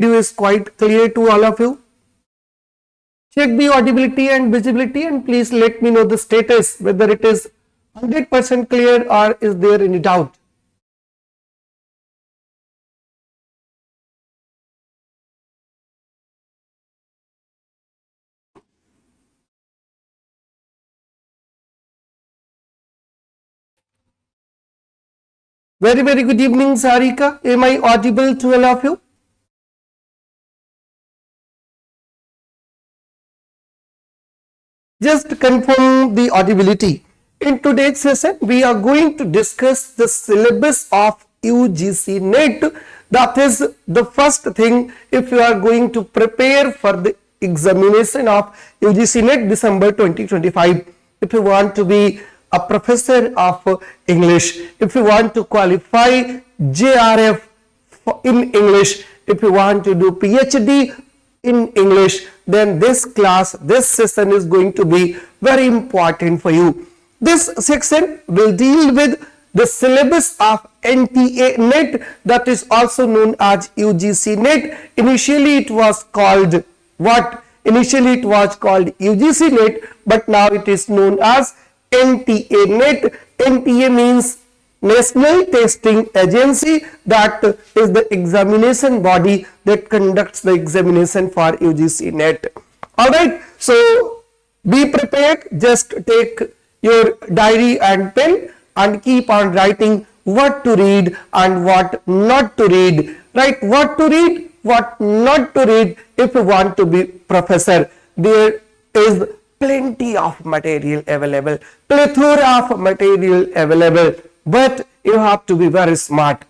Video is quite clear to all of you. Check the audibility and visibility and please let me know the status whether it is 100% clear or is there any doubt. Very, very good evening, Sarika. Am I audible to all of you? Just confirm the audibility. In today's session, we are going to discuss the syllabus of UGC-Net. That is the first thing if you are going to prepare for the examination of UGC-Net December 2025. If you want to be a professor of English, if you want to qualify JRF in English, if you want to do PhD in English, then this class, this session is going to be very important for you. This section will deal with the syllabus of NTA-Net, that is also known as UGC-Net. Initially it was called what? Initially it was called UGC-Net, but now it is known as NTA-Net. NTA means National Testing Agency, that is the examination body that conducts the examination for UGC-Net. Alright, so be prepared, just take your diary and pen and keep on writing what to read and what not to read. Right, what to read, what not to read if you want to be professor. There is plenty of material available, plethora of material available, but you have to be very smart.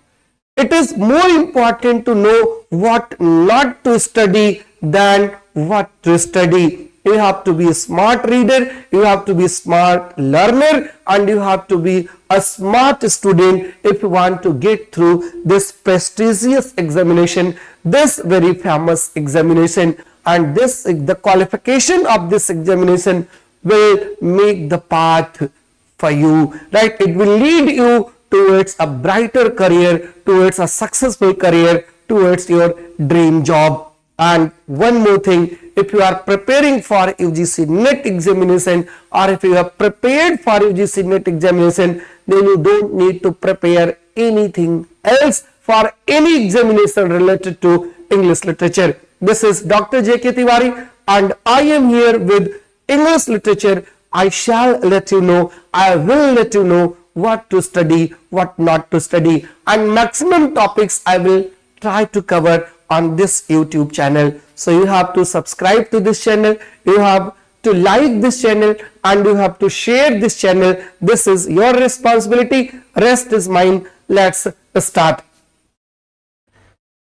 It is more important to know what not to study than what to study. You have to be a smart reader, you have to be a smart learner, and you have to be a smart student if you want to get through this prestigious examination, this very famous examination. And this, the qualification of this examination will make the path for you, right? It will lead you towards a brighter career, towards a successful career, towards your dream job. And one more thing, if you are preparing for UGC-Net examination, or if you are prepared for UGC-Net examination, then you don't need to prepare anything else for any examination related to English literature. This is Dr. J.K. Tiwari and I am here with English literature. I shall let you know, I will let you know what to study, what not to study, and maximum topics I will try to cover on this YouTube channel. So you have to subscribe to this channel, you have to like this channel, and you have to share this channel. This is your responsibility, rest is mine. Let's start.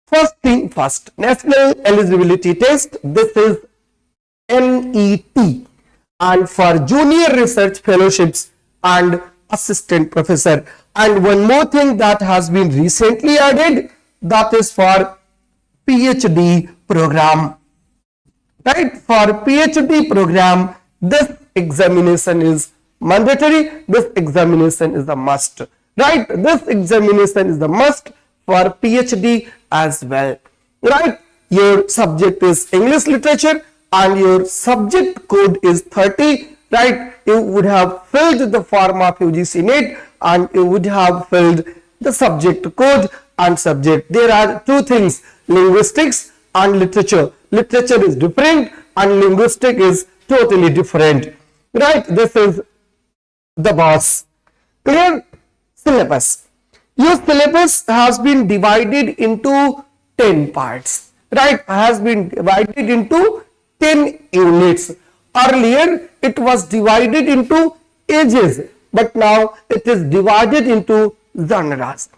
First thing first, National Eligibility Test. This is NET, and for Junior Research Fellowships and Assistant Professor. And one more thing that has been recently added, that is for PhD program. Right, for PhD program, this examination is mandatory, this examination is a must. Right, this examination is the must for PhD as well. Right, your subject is English literature and your subject code is 30. Right, you would have filled the form of UGC-Net and you would have filled the subject code and subject. There are two things, linguistics and literature. Literature is different and linguistic is totally different. Right, this is the boss. Clear? Syllabus. Your syllabus has been divided into 10 parts. Right, has been divided into 10 units. Earlier it was divided into ages, but now it is divided into genres.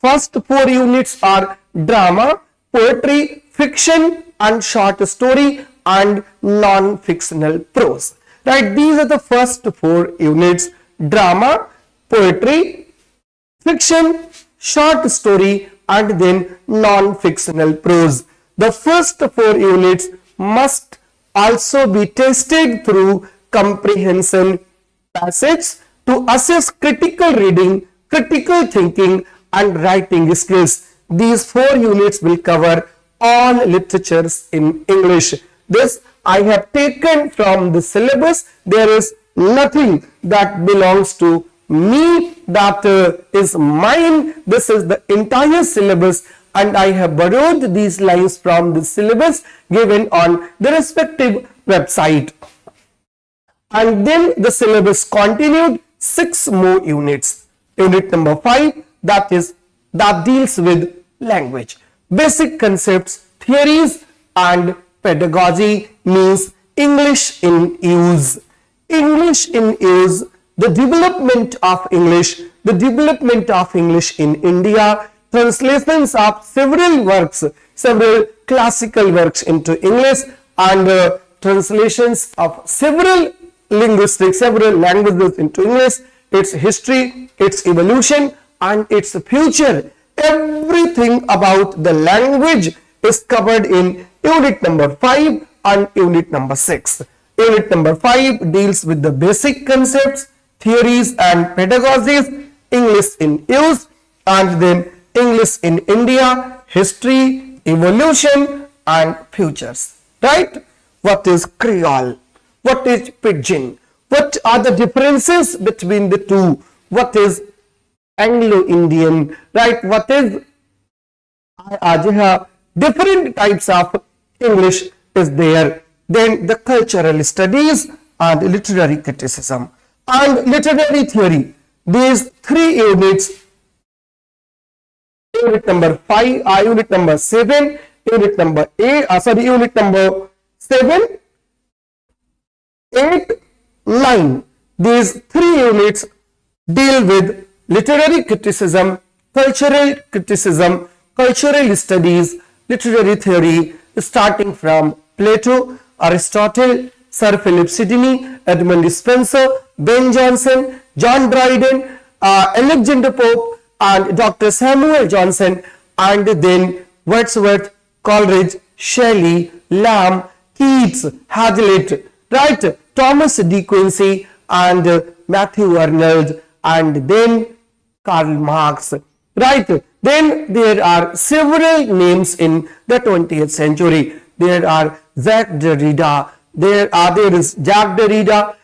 First 4 units are drama, poetry, fiction and short story, and non-fictional prose. Right, these are the first 4 units: drama, poetry, fiction, short story, and then non-fictional prose. The first 4 units must also be tested through comprehension passage to assess critical reading, critical thinking and writing skills. These 4 units will cover all literatures in English. This I have taken from the syllabus. There is nothing that belongs to me, that is mine. This is the entire syllabus, and I have borrowed these lines from the syllabus given on the respective website. And then the syllabus continued 6 more units. Unit number 5, that deals with language. Basic concepts, theories and pedagogy, means English in use. English in use, the development of English in India, translations of several works, several classical works into English, and translations of several languages into English, its history, its evolution and its future. Everything about the language is covered in unit number 5 and unit number 6. Unit number 5 deals with the basic concepts, theories and pedagogies, English in use, and then English in India, history, evolution and futures. Right? What is Creole? What is Pidgin? What are the differences between the two? What is Anglo-Indian? Right? What is different types of English is there. Then the cultural studies and literary criticism and literary theory. These 3 units, unit number 5, unit number 7, unit number 7, 8, 9. These 3 units deal with literary criticism, cultural studies, literary theory, starting from Plato, Aristotle, Sir Philip Sidney, Edmund Spencer, Ben Jonson, John Dryden, Alexander Pope and Dr. Samuel Johnson, and then Wordsworth, Coleridge, Shelley, Lamb, Keats, Hazlitt, right? Thomas De Quincey and Matthew Arnold, and then Karl Marx, right? Then there are several names in the 20th century. There are Jacques Derrida, there is Jacques Derrida,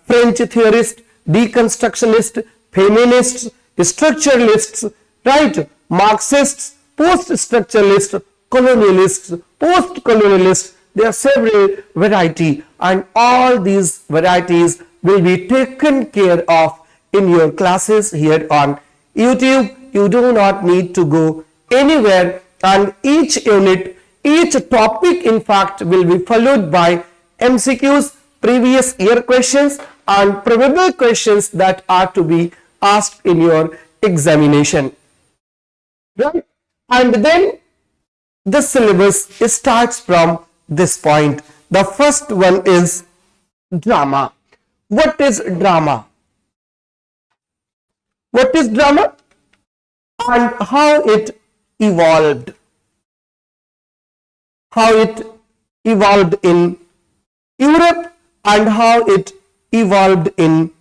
French theorist, deconstructionist, feminists, structuralists, right? Marxists, post-structuralists, colonialists, post-colonialists. There are several variety, and all these varieties will be taken care of in your classes here on YouTube. You do not need to go anywhere, and each unit, each topic in fact will be followed by MCQs, previous year questions and probable questions that are to be asked in your examination, right? And then the syllabus starts from this point. The first one is drama. What is drama? What is drama and how it evolved? How it evolved in Europe and how it evolved in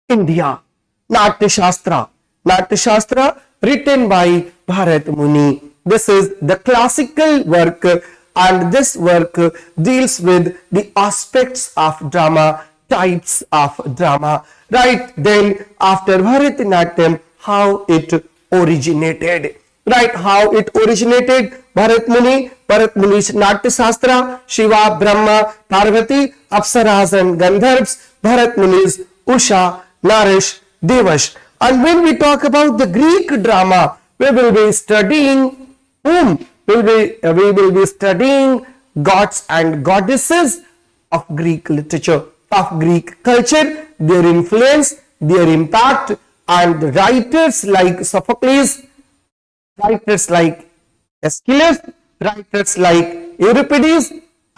India. Natya Shastra. Natya Shastra written by Bharat Muni. This is the classical work, and this work deals with the aspects of drama, types of drama, right? Then after Bharatanatyam, how it originated, right? How it originated. Bharat Muni's Natya Shastra, Shiva, Brahma, Parvati, Apsaras and Gandharvas, Bharat Muni's Usha, Naresh, Devash. And when we talk about the Greek drama, we will be studying whom? We will be studying gods and goddesses of Greek literature, of Greek culture, their influence, their impact, and writers like Sophocles, writers like Aeschylus, writers like Euripides,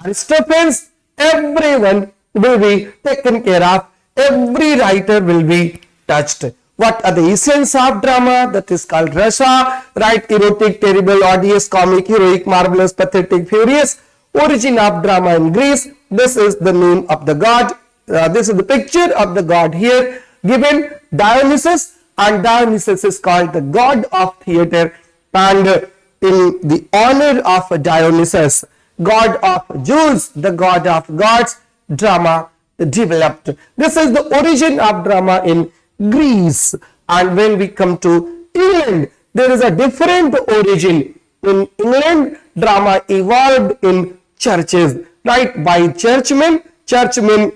Aristophanes. Everyone will be taken care of. Every writer will be touched. What are the essence of drama? That is called rasa, right? Erotic, terrible, odious, comic, heroic, marvelous, pathetic, furious. Origin of drama in Greece. This is the name of the god. This is the picture of the god here given, Dionysus, and Dionysus is called the god of theatre, and in the honor of Dionysus, god of Jews, the god of gods, drama developed. This is the origin of drama in Greece. And when we come to England, there is a different origin. In England, drama evolved in churches, right? By churchmen. Churchmen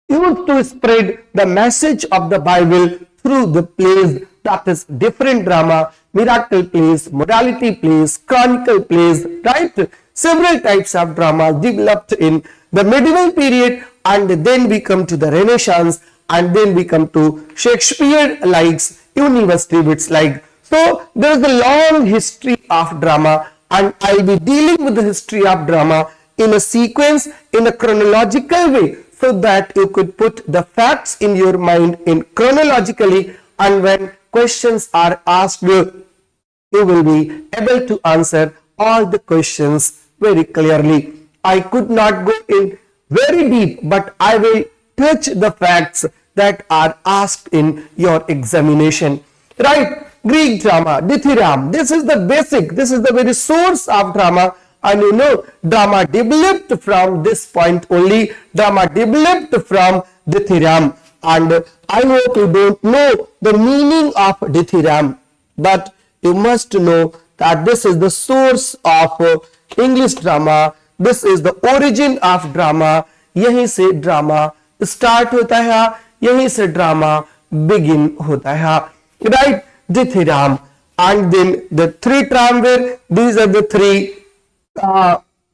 used to spread the message of the Bible through the plays, that is different drama, miracle plays, morality plays, chronicle plays, right? Several types of drama developed in the medieval period, and then we come to the Renaissance, and then we come to Shakespeare likes, university bits like. So there is a long history of drama, and I'll be dealing with the history of drama in a sequence, in a chronological way, so that you could put the facts in your mind in chronologically, and when questions are asked, you will be able to answer all the questions very clearly. I could not go in very deep, but I will touch the facts that are asked in your examination. Right? Greek drama, Dithyram. This is the basic, this is the very source of drama. And you know, drama developed from this point only. Drama developed from Dithyram. And I hope you don't know the meaning of Dithyram, but you must know that this is the source of English drama. This is the origin of drama. यहीं से drama start होता है, यहीं से drama begin होता है. Right? Dithyram. And then the three triumvirate, these are the three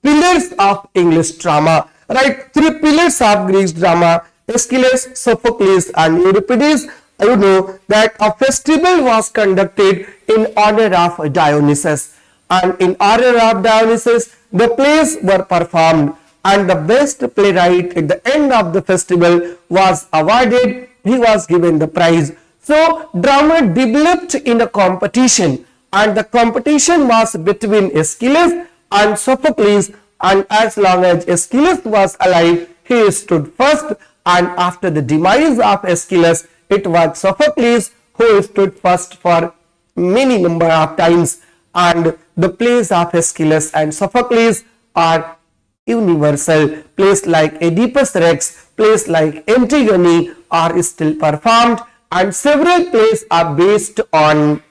pillars of English drama. Right? Three pillars of Greek drama: Aeschylus, Sophocles, and Euripides. You know that a festival was conducted in honor of Dionysus, and in honor of Dionysus, the plays were performed, and the best playwright at the end of the festival was awarded. He was given the prize. So drama developed in a competition, and the competition was between Aeschylus and Sophocles, and as long as Aeschylus was alive, he stood first, and after the demise of Aeschylus, it was Sophocles who stood first for many number of times. And the plays of Aeschylus and Sophocles are universal. Plays like Oedipus Rex, plays like Antigone are still performed, and several plays are based on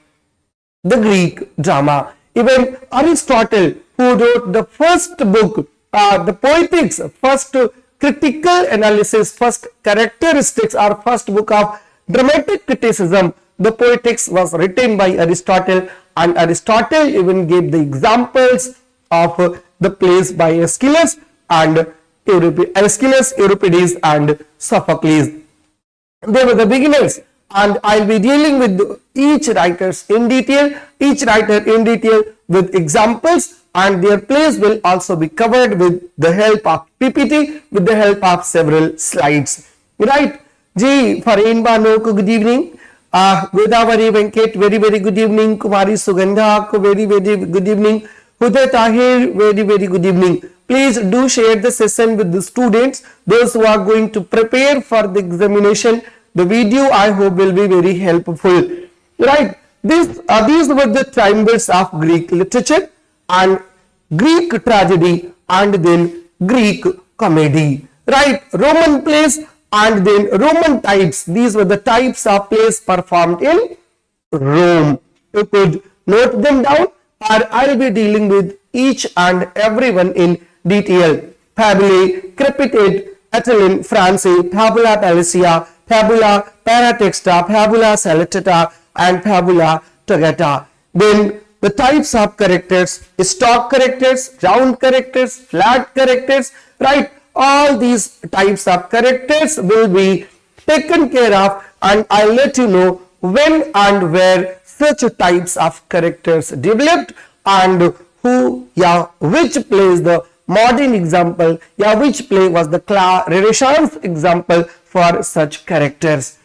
the Greek drama. Even Aristotle, who wrote the first book, the Poetics, first critical analysis, first characteristics, or first book of dramatic criticism, the Poetics was written by Aristotle, and Aristotle even gave the examples of the plays by Aeschylus and Aeschylus, Euripides, and Sophocles. They were the beginners, and I'll be dealing with each writer in detail with examples, and their plays will also be covered with the help of PPT, with the help of several slides. Right? Ji, Fareen Bano ko good evening. Godavari Venkat, very good evening. Kumari Sugandha ko very good evening. Huday Tahir, very good evening. Please do share the session with the students, those who are going to prepare for the examination. The video, I hope, will be very helpful. Right? These were the triumvirs of Greek literature, and Greek tragedy, and then Greek comedy. Right? Roman plays, and then Roman types. These were the types of plays performed in Rome. You could note them down, or I'll be dealing with each and every one in detail. Fabulae, Crepidate, Atellin, Franci, Fabula Palacia, Fabula Paratexta, Fabula Salatata, and Fabula Togata. Then the types of characters: stock characters, round characters, flat characters, right? All these types of characters will be taken care of, and I'll let you know when and where such types of characters developed, and which play is the modern example, which play was the Renaissance example for such characters.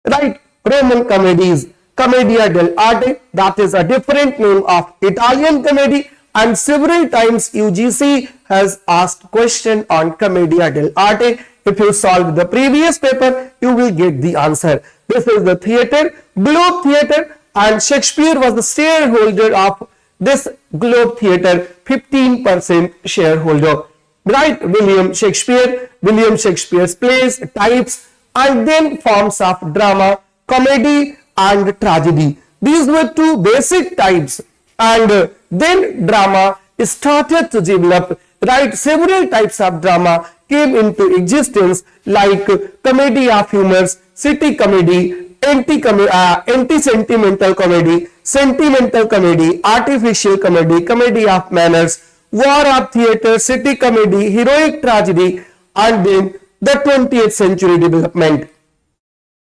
Right? Roman comedies, Commedia dell'arte, that is a different name of Italian comedy, and several times UGC has asked question on Commedia dell'arte. If you solve the previous paper, you will get the answer. This is the theatre, Globe Theatre, and Shakespeare was the shareholder of this Globe Theatre 15% shareholder. Right, William Shakespeare's plays, types, and then forms of drama, comedy and tragedy. These were two basic types, and then drama started to develop. Right, several types of drama came into existence, like comedy of humors, city comedy, anti-sentimental comedy, sentimental comedy, artificial comedy, comedy of manners, war of theatre, city comedy, heroic tragedy, and then the 20th century development.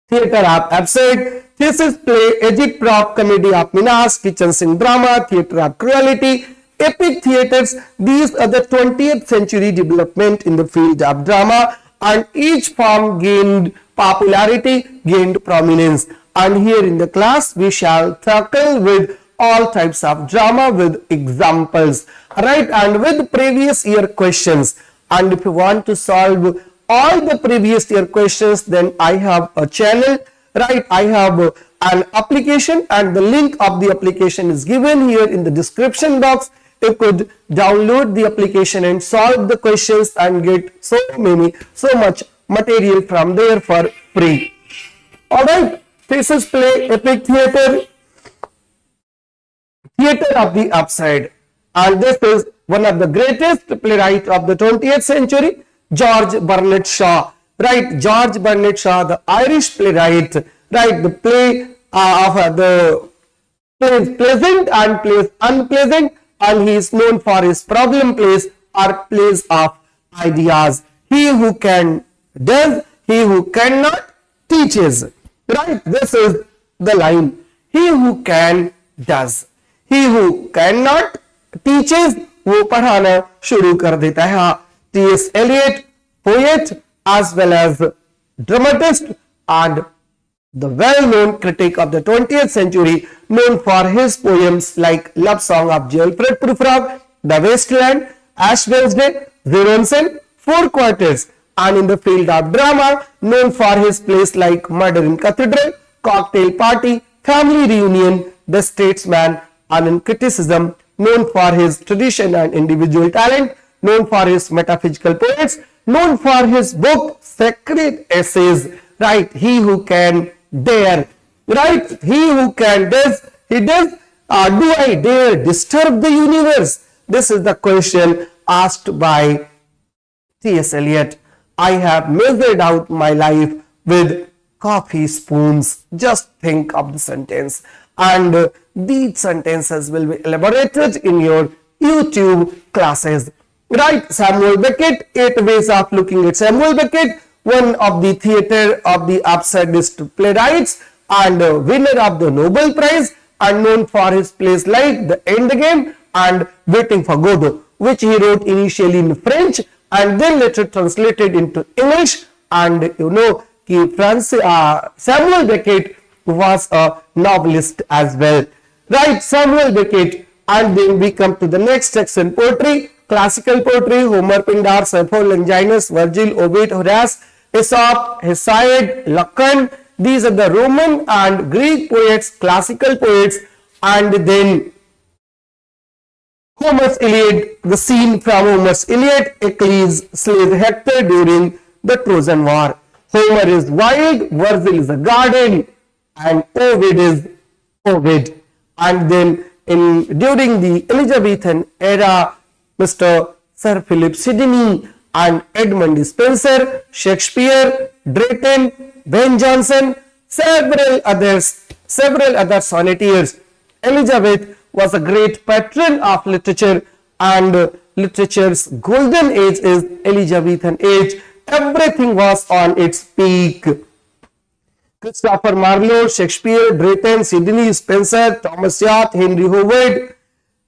Theatre of absurd, thesis play, agitprop, comedy of menace, kitchen sink drama, theatre of cruelty, epic theatres. These are the 20th century development in the field of drama, and each form gained popularity, gained prominence. And here in the class we shall tackle with all types of drama with examples, right, and with previous year questions. And if you want to solve all the previous year questions, then I have a channel, right, I have an application, and the link of the application is given here in the description box. You could download the application and solve the questions and get so much material from there for free. All right, thesis play, epic theatre, theatre of the upside, and this is one of the greatest playwright of the 20th century, George Bernard Shaw. Right, George Bernard Shaw, the Irish playwright. Right, the play of the plays pleasant and plays unpleasant, and he is known for his problem plays or plays of ideas. He who can does, he who cannot teaches. Right, this is the line. He who can does, he who cannot teaches. वो पढ़ाना शुरू कर देता है. T.S. Eliot, poet as well as dramatist and the well-known critic of the 20th century, known for his poems like Love Song of Geoffrey Prufrock, The Wasteland, Ash Wednesday, Zeronsen, Four Quarters, and in the field of drama, known for his plays like Murder in Cathedral, Cocktail Party, Family Reunion, The Statesman, and in criticism, known for his tradition and individual talent, known for his metaphysical poets, known for his book Sacred Essays. Right, he who can dare. Right, he who can does, he does. Do I dare disturb the universe? This is the question asked by T.S. Eliot. I have measured out my life with coffee spoons. Just think of the sentence, and these sentences will be elaborated in your YouTube classes. Right, Samuel Beckett, 8 ways of looking at Samuel Beckett, one of the theatre of the absurdist playwrights and winner of the Nobel Prize, and known for his plays like The End Game and Waiting for Godot, which he wrote initially in French and then later translated into English. And you know, Samuel Beckett was a novelist as well. Right, Samuel Beckett. And then we come to the next section, poetry, classical poetry, Homer, Pindar, Sappho, Longinus, Virgil, Ovid, Horace, Aesop, Hesiod, Lucan. These are the Roman and Greek poets, classical poets. And then Homer's Iliad, the scene from Homer's Iliad, Achilles slays Hector during the Trojan War. Homer is wild, Virgil is a garden, and Ovid is Ovid. And then during the Elizabethan era, Mr. Sir Philip Sidney and Edmund Spenser, Shakespeare, Drayton, Ben Jonson, several other sonneteers. Elizabeth was a great patron of literature, and literature's golden age is Elizabethan age. Everything was on its peak. Christopher Marlowe, Shakespeare, Drayton, Sidney Spenser, Thomas Yat, Henry Howard.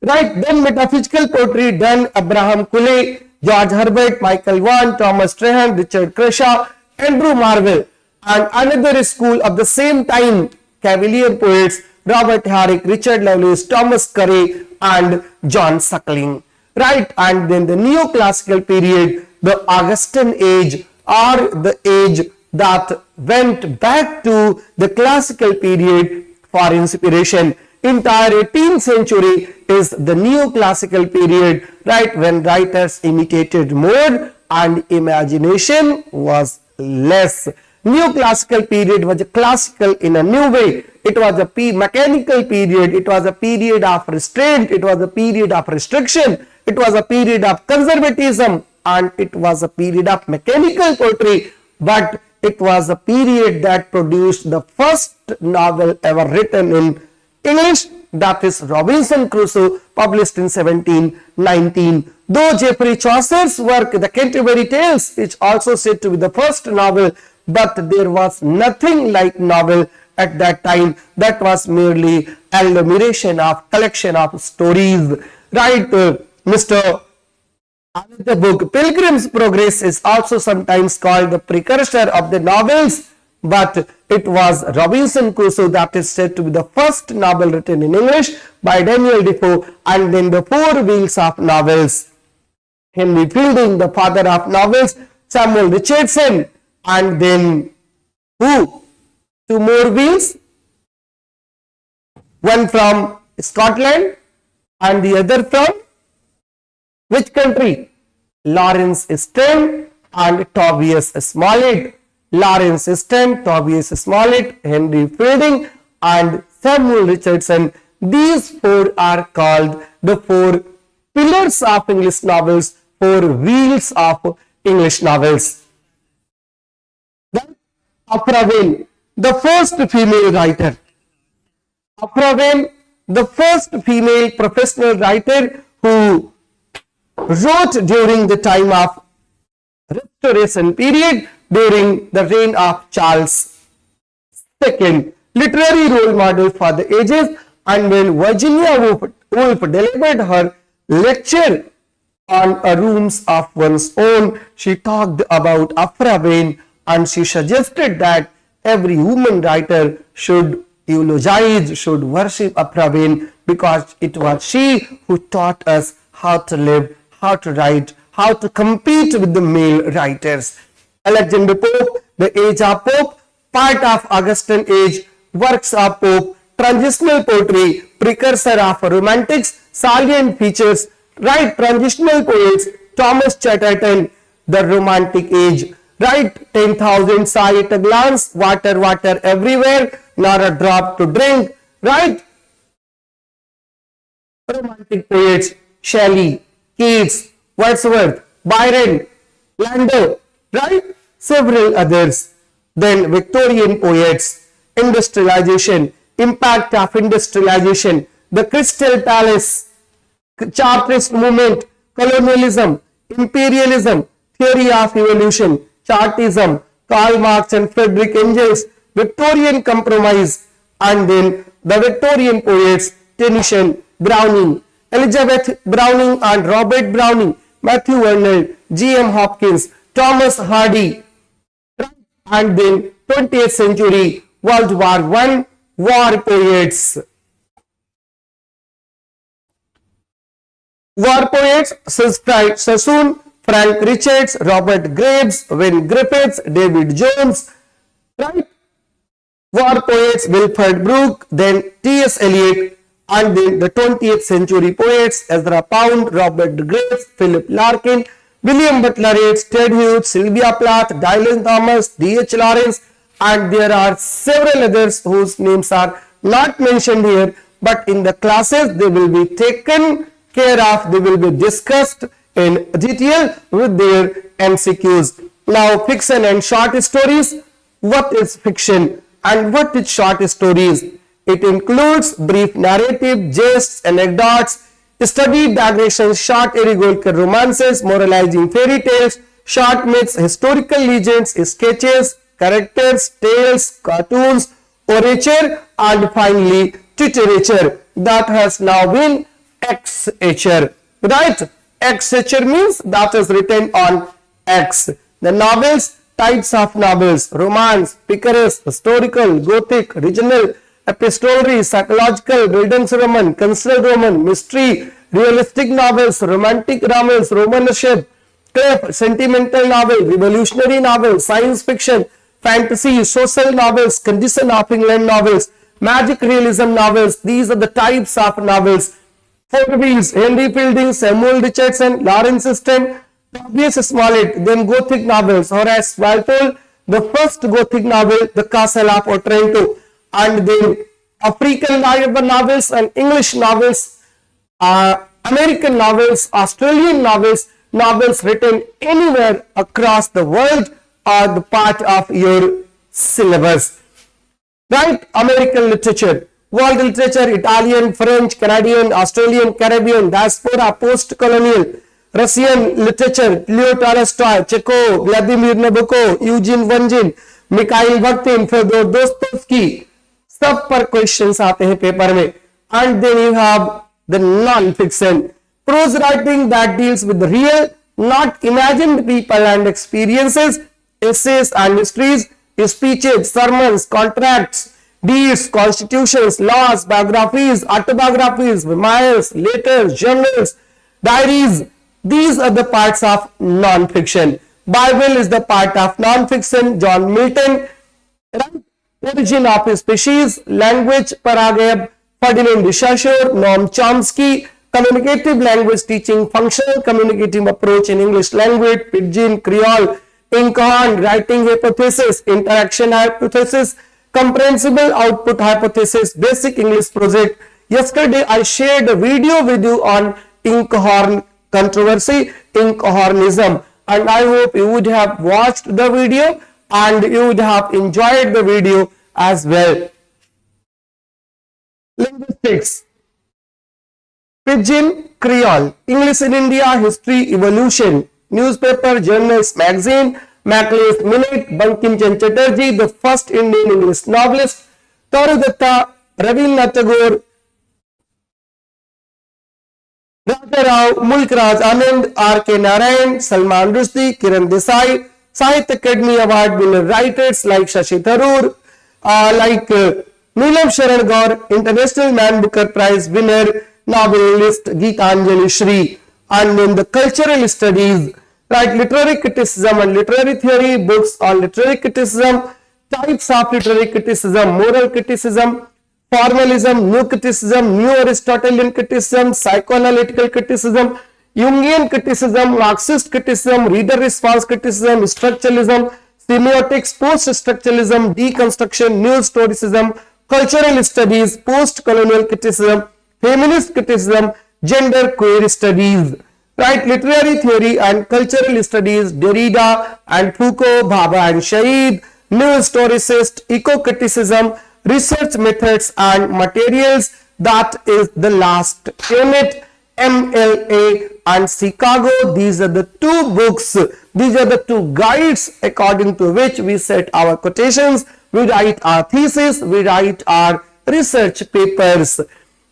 Right, then metaphysical poetry done Abraham Cooley, George Herbert, Michael Vaughan, Thomas Trahan, Richard Crashaw, Andrew Marvell. And another school of the same time, Cavalier poets, Robert Herrick, Richard Lovelace, Thomas Curry, and John Suckling. Right, and then the neoclassical period, the Augustan age, or the age that went back to the classical period for inspiration. entire 18th century is the neoclassical period, right, when writers imitated more and imagination was less. Neoclassical period was classical in a new way. It was a mechanical period. It was a period of restraint. It was a period of restriction. It was a period of conservatism, and it was a period of mechanical poetry. But it was a period that produced the first novel ever written in English, that is Robinson Crusoe, published in 1719. Though Geoffrey Chaucer's work, The Canterbury Tales, is also said to be the first novel, but there was nothing like novel at that time. That was merely agglomeration of collection of stories, right? Mr. Another book, Pilgrim's Progress, is also sometimes called the precursor of the novels, but it was Robinson Crusoe that is said to be the first novel written in English by Daniel Defoe, and then the Four Wheels of novels, Henry Fielding, the father of novels, Samuel Richardson, and then who? Two more wheels, one from Scotland and the other from which country? Lawrence Sterne and Tobias Smollett. Lawrence Sterne, Tobias Smollett, Henry Fielding and Samuel Richardson. These four are called the four pillars of English novels, four wheels of English novels. Then Afra Wayne, the first female writer. Afra Wayne, the first female professional writer who wrote during the time of Restoration period, during the reign of Charles II, literary role model for the ages. And when Virginia Woolf delivered her lecture on a rooms of one's own, she talked about Afra Wayne, and she suggested that every woman writer should eulogize, should worship Afra Wayne, because it was she who taught us how to live, how to write, how to compete with the male writers. Alexander Pope, The Age of Pope, part of Augustan Age, works of Pope, transitional poetry, precursor of romantics, salient features, right, transitional poets, Thomas Chatterton, The Romantic Age, right, 10,000 saw at a glance, water, water everywhere, not a drop to drink, right. Romantic poets, Shelley, Keats, Wordsworth, Byron, Landor, right, several others. Then Victorian poets, industrialization, impact of industrialization, the Crystal Palace, Chartist movement, colonialism, imperialism, theory of evolution, Chartism, Karl Marx and Friedrich Engels, Victorian compromise, and then the Victorian poets, Tennyson, Browning, Elizabeth Browning and Robert Browning, Matthew Arnold, G.M. Hopkins, Thomas Hardy, and then 20th century World War I war poets. War poets, Sassoon, Frank Richards, Robert Graves, Wynne Griffiths, David Jones, right? War poets, Wilfred Brooke, then T.S. Eliot, and then the 20th century poets, Ezra Pound, Robert Graves, Philip Larkin, William Butler Yeats, Ted Hughes, Sylvia Plath, Dylan Thomas, D.H. Lawrence, and there are several others whose names are not mentioned here, but in the classes they will be taken care of, they will be discussed in detail with their MCQs. Now, fiction and short stories. What is fiction and what is short stories? It includes brief narrative, jests, anecdotes, studied digressions, short irregular romances, moralizing fairy tales, short myths, historical legends, sketches, characters, tales, cartoons, orature, and finally literature. That has now been X-ature, right? X-ature means that is written on X. The novels, types of novels: romance, picaresque, historical, gothic, regional, epistolary, psychological, Bildungsroman, Kunstlerroman, mystery, realistic novels, romantic novels, romanesque, clef, sentimental novel, revolutionary novel, science fiction, fantasy, social novels, condition of England novels, magic realism novels. These are the types of novels. Fourwheels, Henry Fielding, Samuel Richardson, Lawrence Stern, Tobias Smollett. Then Gothic novels, Horace Walpole, the first Gothic novel, The Castle of Otranto. And then African novels and English novels, American novels, Australian novels, novels written anywhere across the world are the part of your syllabus. Right? American literature, world literature, Italian, French, Canadian, Australian, Caribbean, diaspora, post-colonial, Russian literature, Leo Tolstoy, Chekhov, Vladimir Nabokov, Eugene Onegin, Mikhail Bakhtin, Fyodor Dostoevsky, सब पर questions आते हैं paper में. And then you have the non-fiction, prose writing that deals with the real, not imagined people and experiences, essays and histories, speeches, sermons, contracts, deeds, constitutions, laws, biographies, autobiographies, memoirs, letters, journals, diaries. These are the parts of non-fiction. Bible is the part of non-fiction. John Milton, right? Origin of a Species, Language, Paragraph, Ferdinand de Saussure, Noam Chomsky, Communicative Language Teaching, Functional Communicative Approach in English Language, Pidgin, Creole, Inkhorn, Writing Hypothesis, Interaction Hypothesis, Comprehensible Output Hypothesis, Basic English Project. Yesterday I shared a video with you on Inkhorn controversy, Inkhornism, and I hope you would have watched the video and you would have enjoyed the video as well. Linguistics, Pidgin, Creole, English in India, History, Evolution, Newspaper, Journals, Magazine, Macleay's Minute, Bankim Chand Chatterjee, the first Indian English novelist, Tarudatta, Rabindranath Tagore, Radha Rao, MULKRAJ, ANAND, R.K. Narayan, Salman Rushdie, Kiran Desai, Sahitya Academy Award winner writers like Shashi Tharoor, like Neelam Sharan Gaur, International Man Booker Prize winner, novelist Geetanjali Shri. And then the cultural studies, right? Literary criticism and literary theory, books on literary criticism, types of literary criticism, moral criticism, formalism, new criticism, new Aristotelian criticism, psychoanalytical criticism, Jungian criticism, Marxist criticism, reader response criticism, structuralism, semiotics, post-structuralism, deconstruction, new historicism, cultural studies, post-colonial criticism, feminist criticism, gender queer studies, right? Literary theory and cultural studies, Derrida and Foucault, Bhabha and Shaheed, new historicist, eco-criticism, research methods and materials. That is the last unit. MLA and Chicago. These are the two books, these are the two guides according to which we set our quotations, we write our thesis, we write our research papers,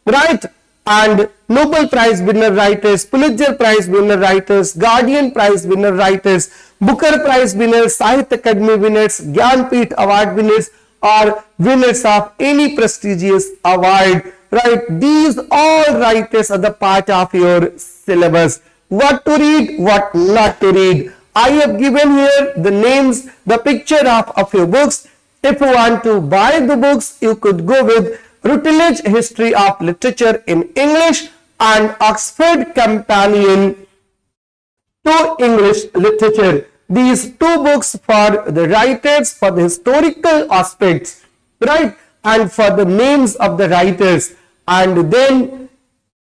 right? And Nobel Prize winner writers, Pulitzer Prize winner writers, Guardian Prize winner writers, Booker Prize winners, Sahitya Academy winners, Gyanpith Award winners, or winners of any prestigious award. Right, these all writers are the part of your syllabus. What to read, what not to read. I have given here the names, the picture of a few books. If you want to buy the books, you could go with Routledge History of Literature in English and Oxford Companion to English Literature. These two books for the writers, for the historical aspects, right, and for the names of the writers. And then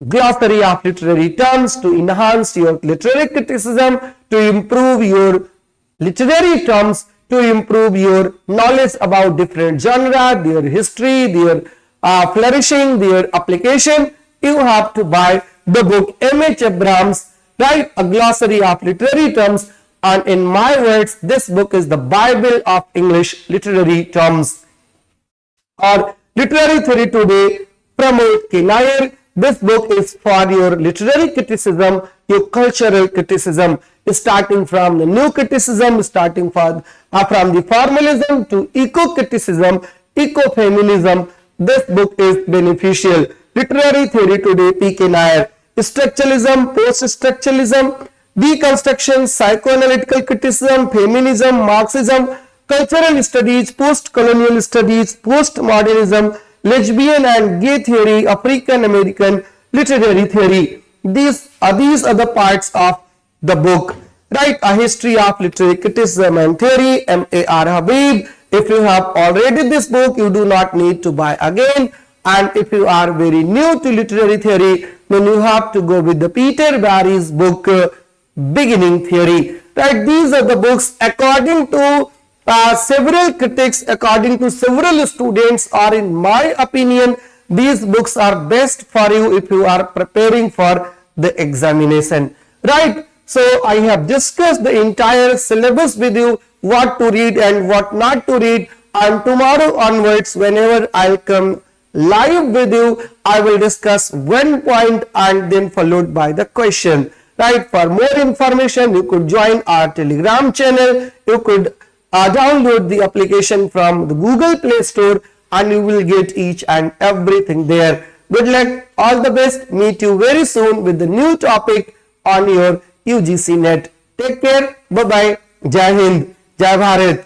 glossary of literary terms to enhance your literary criticism, to improve your literary terms, to improve your knowledge about different genre, their history, their flourishing, their application. You have to buy the book M.H. Abrams, right, a glossary of literary terms. And in my words, this book is the Bible of English literary terms. Or Literary Theory Today, Pramod K. Nair. This book is for your literary criticism, your cultural criticism, starting from the new criticism, starting from the formalism to eco-criticism, eco-feminism. This book is beneficial. Literary Theory Today, P.K. Nair. Structuralism, post-structuralism, deconstruction, psychoanalytical criticism, feminism, Marxism, cultural studies, post-colonial studies, postmodernism, lesbian and gay theory, African American literary theory. These are the parts of the book, right? A history of literary criticism and theory, M.A.R. Habib. If you have already this book, you do not need to buy again. And if you are very new to literary theory, then you have to go with the Peter Barry's book, Beginning Theory, right? These are the books according to several critics, according to several students, or in my opinion, these books are best for you if you are preparing for the examination, right? So I have discussed the entire syllabus with you, what to read and what not to read, and tomorrow onwards, whenever I'll come live with you, I will discuss one point and then followed by the question, right? For more information, you could join our Telegram channel. You could download the application from the Google Play Store and you will get each and everything there. Good luck, all the best. Meet you very soon with the new topic on your UGC Net. Take care. Bye bye. Jai Hind. Jai Bharat.